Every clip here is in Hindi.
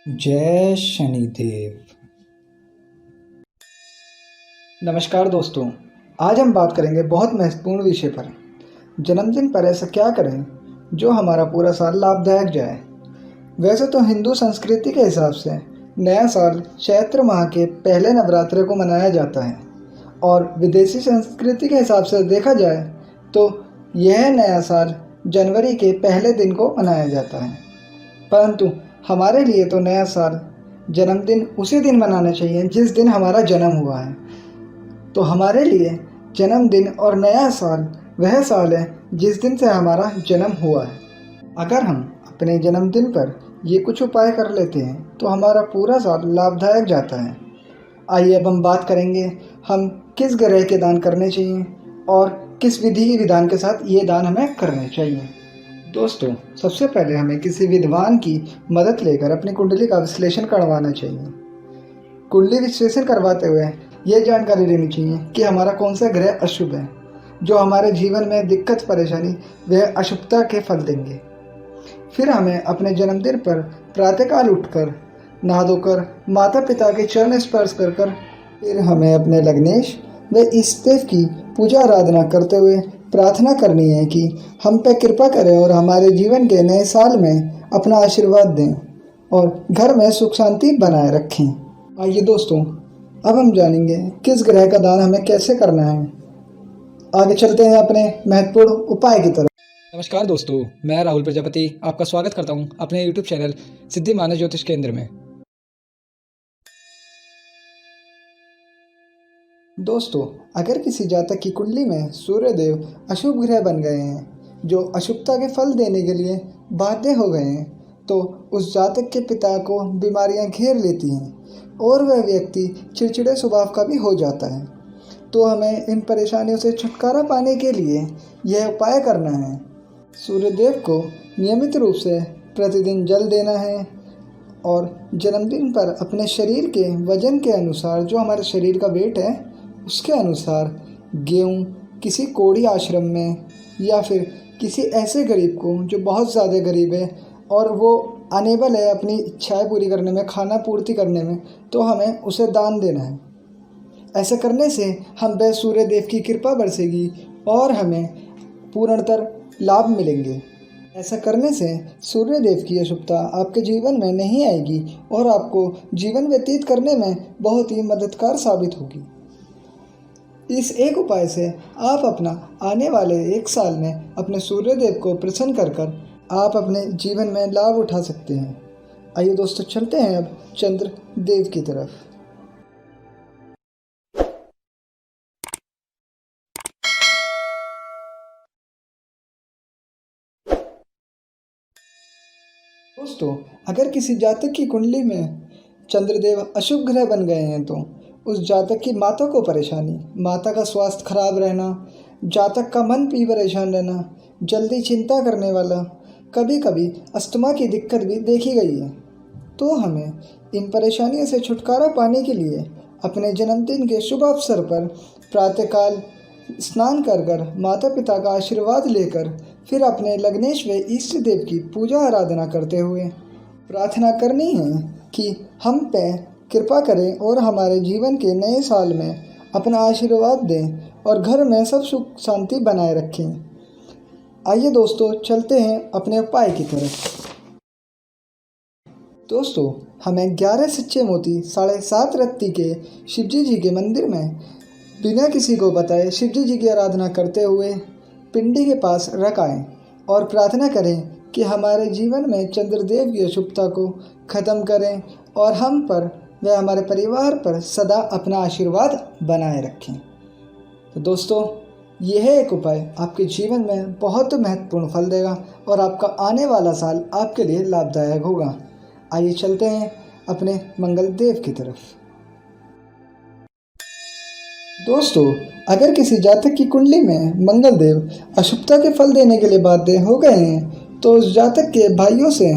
जय शनिदेव। नमस्कार दोस्तों, आज हम बात करेंगे बहुत महत्वपूर्ण विषय पर। जन्मदिन पर ऐसा क्या करें जो हमारा पूरा साल लाभदायक जाए। वैसे तो हिंदू संस्कृति के हिसाब से नया साल चैत्र माह के पहले नवरात्र को मनाया जाता है और विदेशी संस्कृति के हिसाब से देखा जाए तो यह नया साल जनवरी के पहले दिन को मनाया जाता है। परंतु हमारे लिए तो नया साल जन्मदिन उसी दिन मनाना चाहिए जिस दिन हमारा जन्म हुआ है। तो हमारे लिए जन्मदिन और नया साल वह साल है जिस दिन से हमारा जन्म हुआ है। अगर हम अपने जन्मदिन पर ये कुछ उपाय कर लेते हैं तो हमारा पूरा साल लाभदायक जाता है। आइए अब हम बात करेंगे हम किस ग्रह के दान करने चाहिए और किस विधि विधान के साथ ये दान हमें करने चाहिए। दोस्तों, सबसे पहले हमें किसी विद्वान की मदद लेकर अपनी कुंडली का विश्लेषण करवाना चाहिए। कुंडली विश्लेषण करवाते हुए यह जानकारी लेनी चाहिए कि हमारा कौन सा ग्रह अशुभ है जो हमारे जीवन में दिक्कत परेशानी वह अशुभता के फल देंगे। फिर हमें अपने जन्मदिन पर प्रातःकाल उठकर नहा धोकर माता पिता के चरण स्पर्श कर फिर हमें अपने लग्नेश व इष्ट देव की पूजा आराधना करते हुए प्रार्थना करनी है कि हम पे कृपा करें और हमारे जीवन के नए साल में अपना आशीर्वाद दें और घर में सुख शांति बनाए रखें। आइए दोस्तों, अब हम जानेंगे किस ग्रह का दान हमें कैसे करना है। आगे चलते हैं अपने महत्वपूर्ण उपाय की तरफ। नमस्कार दोस्तों, मैं राहुल प्रजापति आपका स्वागत करता हूं अपने YouTube चैनल सिद्धि मानस ज्योतिष केंद्र में। दोस्तों, अगर किसी जातक की कुंडली में सूर्यदेव अशुभ ग्रह बन गए हैं जो अशुभता के फल देने के लिए बाध्य हो गए हैं तो उस जातक के पिता को बीमारियां घेर लेती हैं और वह व्यक्ति चिड़चिड़े स्वभाव का भी हो जाता है। तो हमें इन परेशानियों से छुटकारा पाने के लिए यह उपाय करना है। सूर्यदेव को नियमित रूप से प्रतिदिन जल देना है और जन्मदिन पर अपने शरीर के वजन के अनुसार, जो हमारे शरीर का वेट है उसके अनुसार गेहूँ किसी कोढ़ी आश्रम में या फिर किसी ऐसे गरीब को जो बहुत ज़्यादा गरीब है और वो अनेबल है अपनी इच्छाएं पूरी करने में, खाना पूर्ति करने में, तो हमें उसे दान देना है। ऐसा करने से हम पे सूर्य देव की कृपा बरसेगी और हमें पूर्णतर लाभ मिलेंगे। ऐसा करने से सूर्य देव की अशुभता आपके जीवन में नहीं आएगी और आपको जीवन व्यतीत करने में बहुत ही मददगार साबित होगी। इस एक उपाय से आप अपना आने वाले एक साल में अपने सूर्य देव को प्रसन्न कर आप अपने जीवन में लाभ उठा सकते हैं। आइए दोस्तों, चलते हैं अब चंद्र देव की तरफ। दोस्तों, अगर किसी जातक की कुंडली में चंद्रदेव अशुभ ग्रह बन गए हैं तो उस जातक की माता को परेशानी, माता का स्वास्थ्य खराब रहना, जातक का मन भी परेशान रहना, जल्दी चिंता करने वाला, कभी कभी अस्थमा की दिक्कत भी देखी गई है। तो हमें इन परेशानियों से छुटकारा पाने के लिए अपने जन्मदिन के शुभ अवसर पर प्रातःकाल स्नान कर माता पिता का आशीर्वाद लेकर फिर अपने लग्नेश व इष्ट देव की पूजा आराधना करते हुए प्रार्थना करनी है कि हम पे कृपा करें और हमारे जीवन के नए साल में अपना आशीर्वाद दें और घर में सब सुख शांति बनाए रखें। आइए दोस्तों, चलते हैं अपने उपाय की तरफ। दोस्तों, हमें 11 सच्चे मोती 7.5 रत्ती के शिवजी जी के मंदिर में बिना किसी को बताए शिवजी जी की आराधना करते हुए पिंडी के पास रख आएँ और प्रार्थना करें कि हमारे जीवन में चंद्रदेव की अशुभता को ख़त्म करें और हम पर व हमारे परिवार पर सदा अपना आशीर्वाद बनाए रखें। तो दोस्तों, यह एक उपाय आपके जीवन में बहुत महत्वपूर्ण फल देगा और आपका आने वाला साल आपके लिए लाभदायक होगा। आइए चलते हैं अपने मंगल देव की तरफ। दोस्तों, अगर किसी जातक की कुंडली में मंगल देव अशुभता के फल देने के लिए बाध्य हो गए हैं तो उस जातक के भाइयों से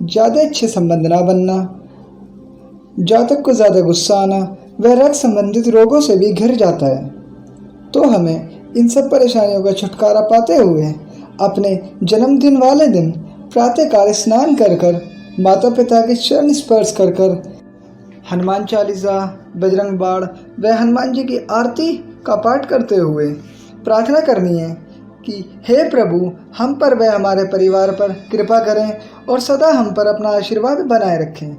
ज़्यादा अच्छे संबंध ना बनना, जातक को ज़्यादा गुस्सा आना व रक्त संबंधित रोगों से भी घिर जाता है। तो हमें इन सब परेशानियों का छुटकारा पाते हुए अपने जन्मदिन वाले दिन प्रातःकाल स्नान कर माता पिता के चरण स्पर्श कर कर हनुमान चालीसा, बजरंग बाण व हनुमान जी की आरती का पाठ करते हुए प्रार्थना करनी है कि हे प्रभु, हम पर व हमारे परिवार पर कृपा करें और सदा हम पर अपना आशीर्वाद बनाए रखें।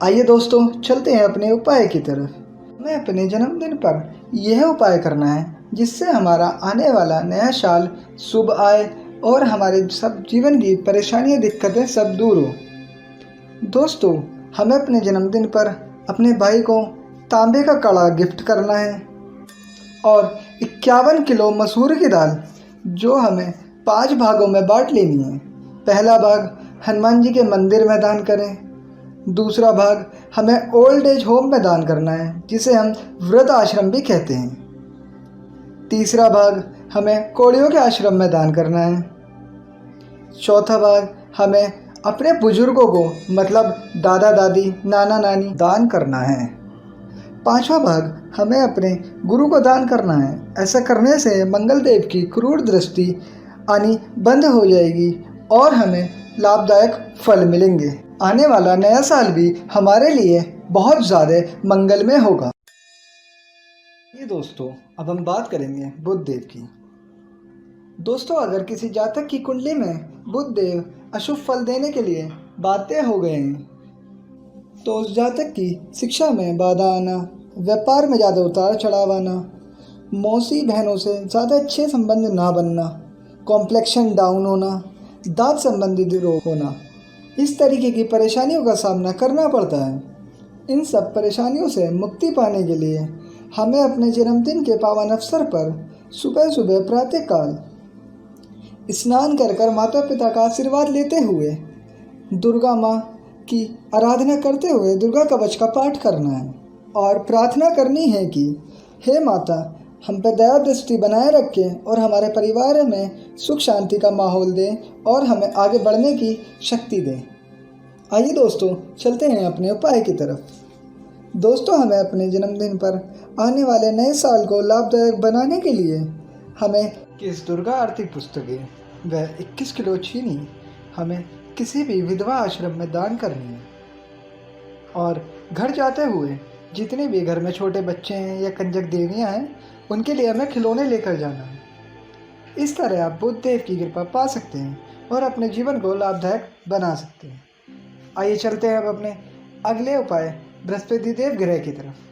आइए दोस्तों, चलते हैं अपने उपाय की तरफ। हमें अपने जन्मदिन पर यह उपाय करना है जिससे हमारा आने वाला नया साल शुभ आए और हमारे सब जीवन की परेशानियां, दिक्कतें सब दूर हो। दोस्तों, हमें अपने जन्मदिन पर अपने भाई को तांबे का कड़ा गिफ्ट करना है और 51 किलो मसूर की दाल जो हमें 5 भागों में बांट लेनी है। पहला भाग हनुमान जी के मंदिर में दान करें। दूसरा भाग हमें ओल्ड एज होम में दान करना है जिसे हम वृद्ध आश्रम भी कहते हैं। तीसरा भाग हमें कोड़ियों के आश्रम में दान करना है। चौथा भाग हमें अपने बुजुर्गों को मतलब दादा दादी, नाना नानी दान करना है। पांचवा भाग हमें अपने गुरु को दान करना है। ऐसा करने से मंगल देव की क्रूर दृष्टि आनी बंद हो जाएगी और हमें लाभदायक फल मिलेंगे। आने वाला नया साल भी हमारे लिए बहुत ज़्यादा मंगलमय होगा। ये दोस्तों, अब हम बात करेंगे बुध देव की। दोस्तों, अगर किसी जातक की कुंडली में बुध देव अशुभ फल देने के लिए बाध्य हो गए हैं तो उस जातक की शिक्षा में बाधा आना, व्यापार में ज़्यादा उतार चढ़ाव आना, मौसी बहनों से ज़्यादा अच्छे संबंध ना बनना, कॉम्प्लेक्शन डाउन होना, दांत संबंधित रोग होना, इस तरीके की परेशानियों का सामना करना पड़ता है। इन सब परेशानियों से मुक्ति पाने के लिए हमें अपने जन्मदिन के पावन अवसर पर सुबह सुबह प्रातःकाल स्नान कर कर माता पिता का आशीर्वाद लेते हुए दुर्गा माँ की आराधना करते हुए दुर्गा कवच का पाठ करना है और प्रार्थना करनी है कि हे माता, हम पर दया दृष्टि बनाए रखें और हमारे परिवार में सुख शांति का माहौल दें और हमें आगे बढ़ने की शक्ति दें। आइए दोस्तों, चलते हैं अपने उपाय की तरफ। दोस्तों, हमें अपने जन्मदिन पर आने वाले नए साल को लाभदायक बनाने के लिए हमें किस दुर्गा आरती पुस्तकें व 21 किलो चीनी हमें किसी भी विधवा आश्रम में दान करनी है और घर जाते हुए जितने भी घर में छोटे बच्चे हैं या कंजक देवियां हैं उनके लिए हमें खिलौने लेकर जाना है। इस तरह आप बुध देव की कृपा पा सकते हैं और अपने जीवन को लाभदायक बना सकते हैं। आइए चलते हैं अब अपने अगले उपाय बृहस्पति देव ग्रह की तरफ।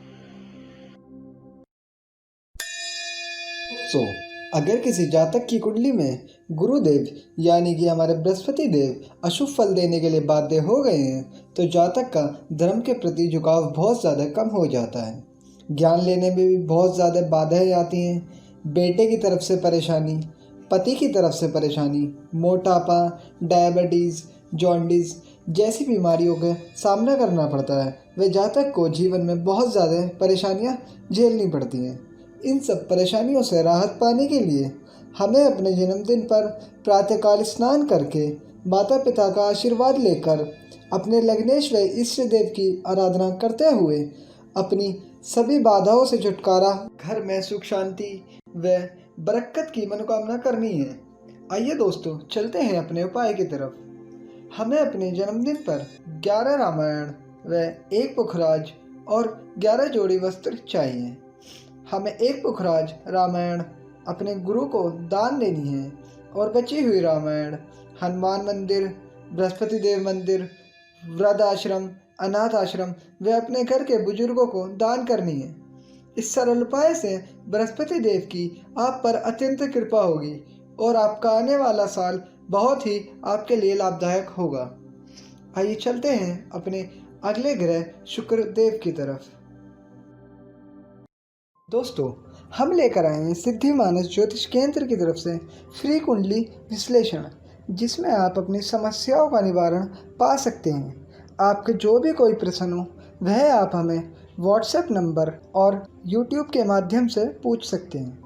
अगर किसी जातक की कुंडली में गुरुदेव यानी कि हमारे बृहस्पति देव अशुभ फल देने के लिए बाध्य हो गए हैं तो जातक का धर्म के प्रति झुकाव बहुत ज़्यादा कम हो जाता है। ज्ञान लेने में भी बहुत ज़्यादा बाधाएं आती हैं। बेटे की तरफ से परेशानी, पति की तरफ से परेशानी, मोटापा, डायबिटीज़, जॉन्डिस जैसी बीमारियों का सामना करना पड़ता है। वे जातक को जीवन में बहुत ज़्यादा परेशानियां झेलनी पड़ती हैं। इन सब परेशानियों से राहत पाने के लिए हमें अपने जन्मदिन पर प्रातःकाल स्नान करके माता पिता का आशीर्वाद लेकर अपने लग्नेश व इष्ट देव की आराधना करते हुए अपनी सभी बाधाओं से छुटकारा, घर में सुख शांति व बरकत की मनोकामना करनी है। आइए दोस्तों, चलते हैं अपने उपाय की तरफ। हमें अपने जन्मदिन पर 11 रामायण व 1 पुखराज और 11 जोड़ी वस्त्र चाहिए। हमें 1 पुखराज रामायण अपने गुरु को दान देनी है और बची हुई रामायण हनुमान मंदिर, बृहस्पति देव मंदिर, वृद्ध आश्रम, अनाथ आश्रम व अपने घर के बुजुर्गों को दान करनी है। इस सरल उपाय से बृहस्पति देव की आप पर अत्यंत कृपा होगी और आपका आने वाला साल बहुत ही आपके लिए लाभदायक होगा। आइए चलते हैं अपने अगले ग्रह शुक्र देव की तरफ। दोस्तों, हम लेकर आए हैं सिद्धि मानस ज्योतिष केंद्र की तरफ से फ्री कुंडली विश्लेषण, जिसमें आप अपनी समस्याओं का निवारण पा सकते हैं। आपके जो भी कोई प्रश्न हो वह आप हमें व्हाट्सएप नंबर और यूट्यूब के माध्यम से पूछ सकते हैं।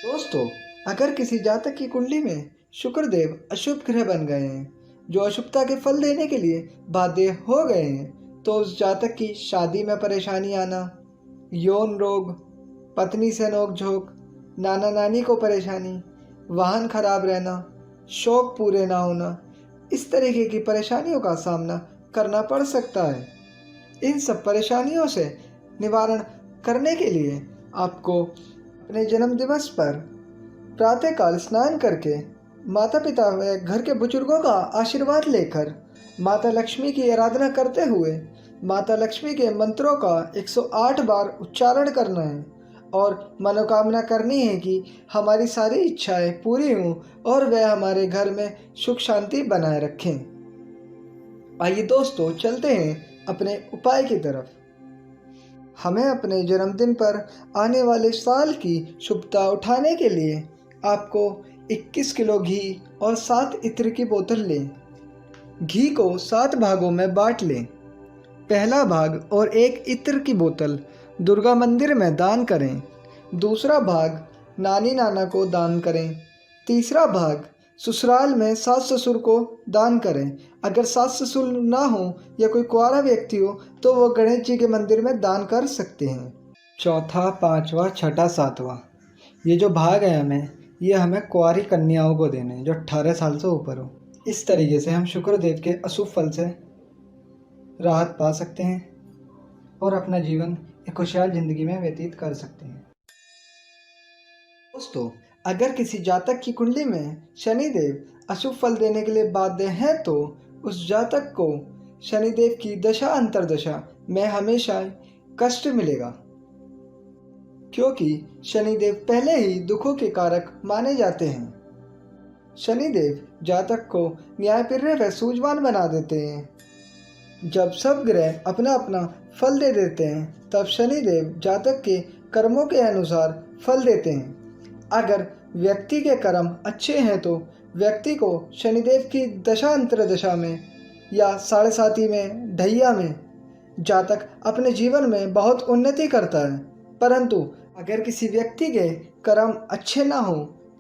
दोस्तों, अगर किसी जातक की कुंडली में शुक्रदेव अशुभ ग्रह बन गए हैं जो अशुभता के फल देने के लिए बाध्य हो गए हैं तो उस जातक की शादी में परेशानी आना, यौन रोग, पत्नी से नोकझोंक, नाना नानी को परेशानी, वाहन खराब रहना, शौक पूरे ना होना, इस तरीके की परेशानियों का सामना करना पड़ सकता है। इन सब परेशानियों से निवारण करने के लिए आपको अपने जन्म दिवस पर प्रातःकाल स्नान करके माता पिता व घर के बुजुर्गों का आशीर्वाद लेकर माता लक्ष्मी की आराधना करते हुए माता लक्ष्मी के मंत्रों का 108 बार उच्चारण करना है और मनोकामना करनी है कि हमारी सारी इच्छाएं पूरी हों और वह हमारे घर में सुख शांति बनाए रखें। आइए दोस्तों, चलते हैं अपने उपाय की तरफ। हमें अपने जन्मदिन पर आने वाले साल की शुभता उठाने के लिए आपको 21 किलो घी और 7 इत्र की बोतल लें। घी को 7 भागों में बांट लें। पहला भाग और 1 इत्र की बोतल दुर्गा मंदिर में दान करें। दूसरा भाग नानी नाना को दान करें। तीसरा भाग ससुराल में सास ससुर को दान करें। अगर सास ससुर ना हो या कोई कुंवारा व्यक्ति हो तो वो गणेश जी के मंदिर में दान कर सकते हैं। चौथा, पांचवा, छठा, सातवां, ये जो भाग है ये हमें कुंवारी कन्याओं को देने हैं जो 18 साल से ऊपर हो। इस तरीके से हम शुक्रदेव के अशुभ फल से राहत पा सकते हैं और अपना जीवन एक खुशहाल जिंदगी में व्यतीत कर सकते हैं। दोस्तों, अगर किसी जातक की कुंडली में शनिदेव अशुभ फल देने के लिए बाध्य हैं तो उस जातक को शनिदेव की दशा अंतर्दशा में हमेशा कष्ट मिलेगा, क्योंकि शनिदेव पहले ही दुखों के कारक माने जाते हैं। शनिदेव जातक को न्यायप्रिय व सूझवान बना देते हैं। जब सब ग्रह अपना अपना फल दे देते हैं तब शनिदेव जातक के कर्मों के अनुसार फल देते हैं। अगर व्यक्ति के कर्म अच्छे हैं तो व्यक्ति को शनिदेव की दशा अंतर्दशा में या साढ़े साती में ढैया में जातक अपने जीवन में बहुत उन्नति करता है। परंतु अगर किसी व्यक्ति के कर्म अच्छे ना हो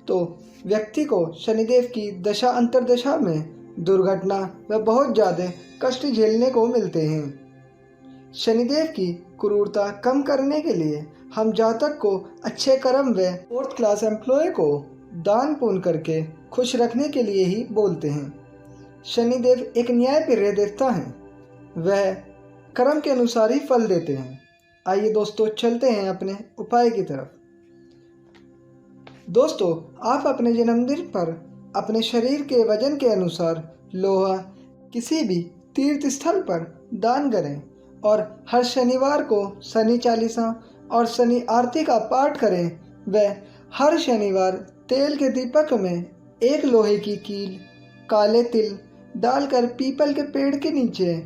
तो व्यक्ति को शनिदेव की दशा अंतर्दशा में दुर्घटना व बहुत ज़्यादा कष्ट झेलने को मिलते हैं। शनिदेव की क्रूरता कम करने के लिए हम जातक को अच्छे कर्म व 4th क्लास एम्प्लॉय को दान पुण्य करके खुश रखने के लिए ही बोलते हैं। शनिदेव एक न्यायप्रिय देवता हैं, वह कर्म के अनुसार ही फल देते हैं। आइए दोस्तों, चलते हैं अपने उपाय की तरफ। दोस्तों, आप अपने जन्मदिन पर अपने शरीर के वजन के अनुसार लोहा किसी भी तीर्थ स्थल पर दान करें और हर शनिवार को शनि चालीसा और शनि आरती का पाठ करें व हर शनिवार तेल के दीपक में एक लोहे की कील काले तिल डालकर पीपल के पेड़ के नीचे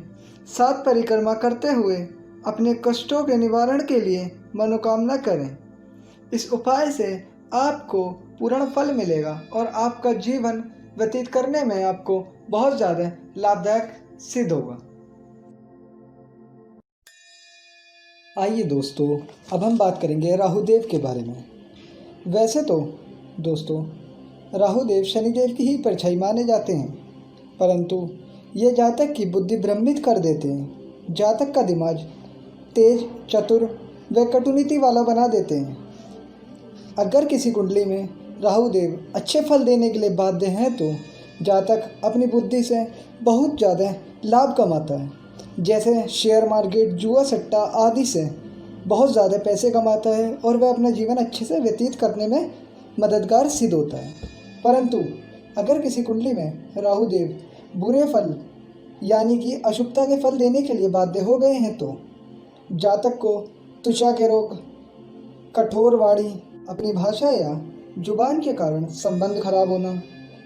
7 परिक्रमा करते हुए अपने कष्टों के निवारण के लिए मनोकामना करें। इस उपाय से आपको पूर्ण फल मिलेगा और आपका जीवन व्यतीत करने में आपको बहुत ज़्यादा लाभदायक सिद्ध होगा। आइए दोस्तों, अब हम बात करेंगे राहुदेव के बारे में। वैसे तो दोस्तों, राहुदेव शनिदेव की ही परछाई माने जाते हैं, परंतु ये जातक की बुद्धि भ्रमित कर देते हैं। जातक का दिमाग तेज, चतुर व कटुनीति वाला बना देते हैं। अगर किसी कुंडली में राहुदेव अच्छे फल देने के लिए बाध्य हैं तो जातक अपनी बुद्धि से बहुत ज़्यादा लाभ कमाता है, जैसे शेयर मार्केट, जुआ सट्टा आदि से बहुत ज़्यादा पैसे कमाता है और वह अपना जीवन अच्छे से व्यतीत करने में मददगार सिद्ध होता है। परंतु अगर किसी कुंडली में राहुदेव बुरे फल यानी कि अशुभता के फल देने के लिए बाध्य हो गए हैं तो जातक को त्वचा के रोग, कठोर वाणी, अपनी भाषा या जुबान के कारण संबंध खराब होना,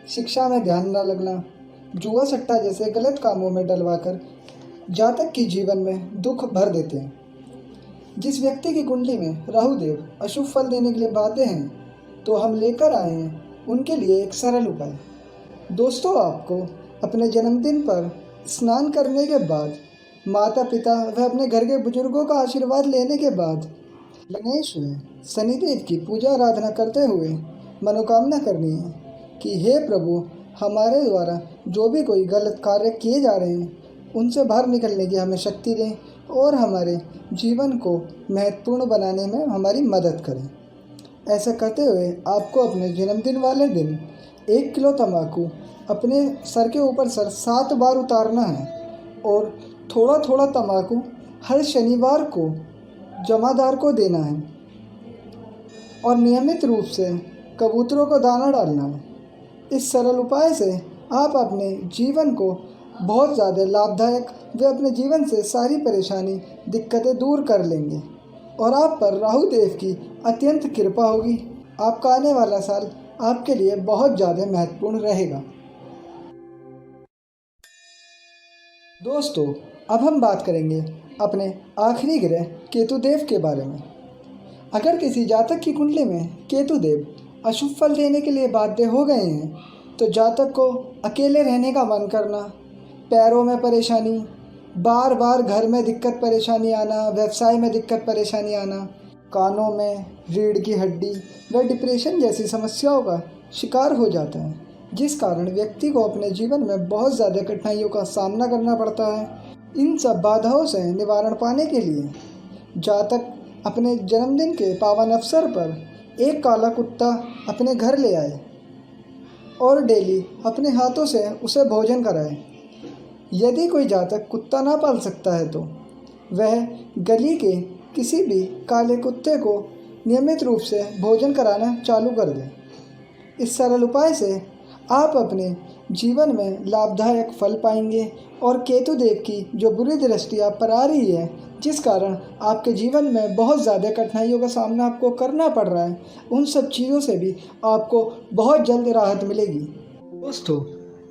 शिक्षा में ध्यान न लगना, जुआ सट्टा जैसे गलत कामों में डलवाकर जातक की जीवन में दुख भर देते हैं। जिस व्यक्ति की कुंडली में राहुदेव अशुभ फल देने के लिए बाध्य हैं तो हम लेकर आए हैं उनके लिए एक सरल उपाय। दोस्तों, आपको अपने जन्मदिन पर स्नान करने के बाद माता पिता व अपने घर के बुजुर्गों का आशीर्वाद लेने के बाद गणेश व शनिदेव की पूजा आराधना करते हुए मनोकामना करनी है कि हे प्रभु, हमारे द्वारा जो भी कोई गलत कार्य किए जा रहे हैं उनसे बाहर निकलने की हमें शक्ति दें और हमारे जीवन को महत्वपूर्ण बनाने में हमारी मदद करें। ऐसा करते हुए आपको अपने जन्मदिन वाले दिन 1 किलो तंबाकू अपने सर के ऊपर सर 7 बार उतारना है और थोड़ा थोड़ा तंबाकू हर शनिवार को जमादार को देना है और नियमित रूप से कबूतरों को दाना डालना है। इस सरल उपाय से आप अपने जीवन को बहुत ज़्यादा लाभदायक व अपने जीवन से सारी परेशानी दिक्कतें दूर कर लेंगे और आप पर राहु देव की अत्यंत कृपा होगी। आपका आने वाला साल आपके लिए बहुत ज़्यादा महत्वपूर्ण रहेगा। दोस्तों, अब हम बात करेंगे अपने आखिरी ग्रह केतुदेव के बारे में। अगर किसी जातक की कुंडली में केतुदेव अशुभ फल देने के लिए बाध्य हो गए हैं तो जातक को अकेले रहने का मन करना, पैरों में परेशानी, बार बार घर में दिक्कत परेशानी आना, व्यवसाय में दिक्कत परेशानी आना, कानों में रीढ़ की हड्डी व डिप्रेशन जैसी समस्याओं का शिकार हो जाता है, जिस कारण व्यक्ति को अपने जीवन में बहुत ज़्यादा कठिनाइयों का सामना करना पड़ता है। इन सब बाधाओं से निवारण पाने के लिए जातक अपने जन्मदिन के पावन अवसर पर एक काला कुत्ता अपने घर ले आए और डेली अपने हाथों से उसे भोजन कराए। यदि कोई जातक कुत्ता ना पाल सकता है तो वह गली के किसी भी काले कुत्ते को नियमित रूप से भोजन कराना चालू कर दे। इस सरल उपाय से आप अपने जीवन में लाभदायक फल पाएंगे और केतुदेव की जो बुरी दृष्टि आप पर आ रही है, जिस कारण आपके जीवन में बहुत ज़्यादा कठिनाइयों का सामना आपको करना पड़ रहा है, उन सब चीज़ों से भी आपको बहुत जल्द राहत मिलेगी। दोस्तों,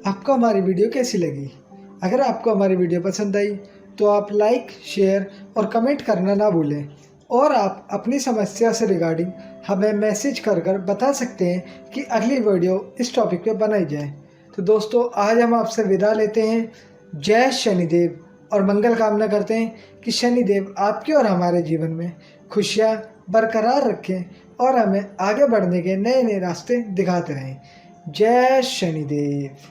आपको हमारी वीडियो कैसी लगी? अगर आपको हमारी वीडियो पसंद आई तो आप लाइक, शेयर और कमेंट करना ना भूलें और आप अपनी समस्या से रिगार्डिंग हमें मैसेज कर बता सकते हैं कि अगली वीडियो इस टॉपिक पे बनाई जाए। तो दोस्तों, आज हम आपसे विदा लेते हैं। जय शनिदेव और मंगल कामना करते हैं कि शनिदेव आपके और हमारे जीवन में खुशियाँ बरकरार रखें और हमें आगे बढ़ने के नए नए रास्ते दिखाते रहें। जय शनिदेव।